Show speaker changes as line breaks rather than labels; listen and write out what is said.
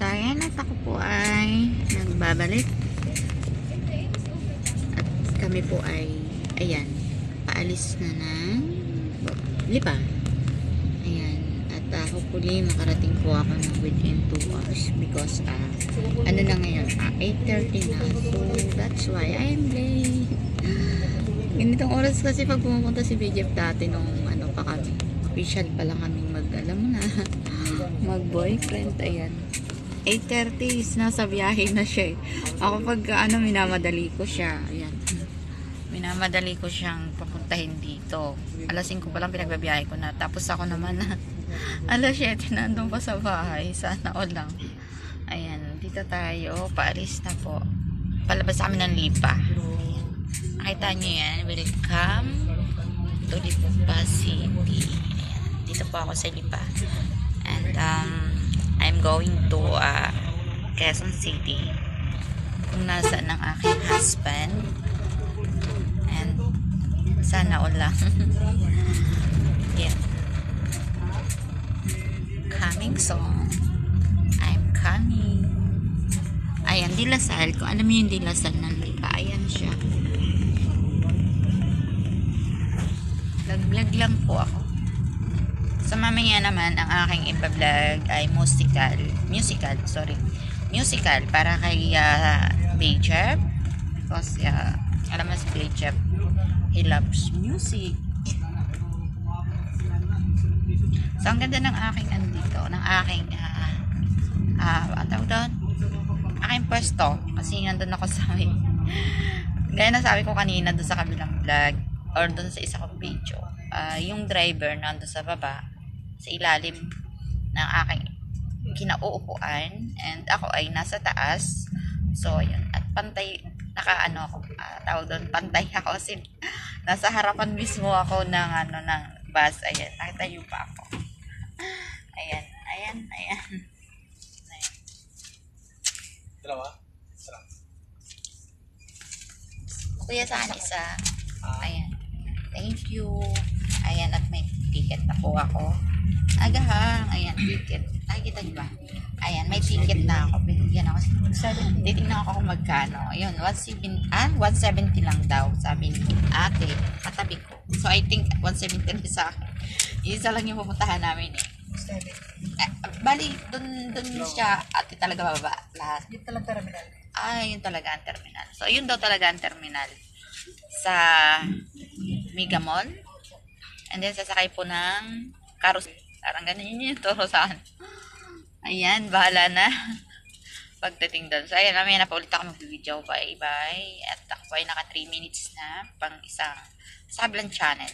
So, ayan at ako po ay nagbabalik. At kami po ay, ayan, paalis na ng Lipa. Ayan. At hopefully makarating po ako ng within 2 hours because ano na ngayon, 8:30 na. So, that's why I'm late. Ganitong oras kasi pag pumupunta si BJF dati nung ano pa kami. Official pa lang kaming alam mo na, mag-boyfriend. Ayan. 8:30 is nasa biyahe na siya eh. Ako pag minamadali ko siya. Ayan. Minamadali ko siyang papuntahin dito. Alas 5 pa lang pinagbabiyahe ko na. Tapos ako naman alas 7 nandun pa sa bahay. Sana all lang. Ayan. Dito tayo. Paalis na po. Palabas kami ng Lipa. Ayan. Nakita nyo yan. Welcome to Lipa City. Ayan. Dito po ako sa Lipa. And I'm going to Quezon City kung nasaan ang aking husband, and sana all lang. Yeah. Coming soon. I'm coming. Ayan, Dilasal. Kung alam mo yung Dilasal ng Lipa, ayan siya. Vlog lang po ako. So mamaya naman ang aking ipa-vlog ay musical para kay BJF, because alam mo si BJF, he loves music. So ang ganda ng aking andito, ng aking ang tawag doon, aking pwesto, kasi nandun ako sa amin. Gaya na sabi ko kanina doon sa kabilang vlog or doon sa isa kong video, yung driver nandun sa baba sa ilalim ng aking kinauupuan, and ako ay nasa taas. So ayun, at pantay, nakaano ako, tawag doon, pantay ako kasi nasa harapan mismo ako ng ng bus. Ayan, nakita niyo pa ako. Ayan.
Dalawa?
Kuya, saan isa? Ayan. Thank you. Ayan, at may ticket na po ako. Agahang, ayan, ticket. Nakikita niyo ba? Ayan, may ticket na ako. Binigyan ako. Titignan ako kung magkano. Ayun, 170 lang daw, sabi ni ate, katabi ko. So, I think 170 na sa akin. Isa lang yung pupuntahan namin eh. Bali, dun siya, ate talaga bababa. Lahat.
Yun talaga terminal.
Yun talaga ang terminal. So, yun daw talaga ang terminal. Sa Mega Mall. And then, sasakay po ng carousel. Parang ganun yun yung turo saan. Ayan, bahala na. Pagdating doon. So, ayan, mamaya na pa ulit ako mag-video. Bye-bye. At ako ay naka 3 minutes na pang isang Sablan channel.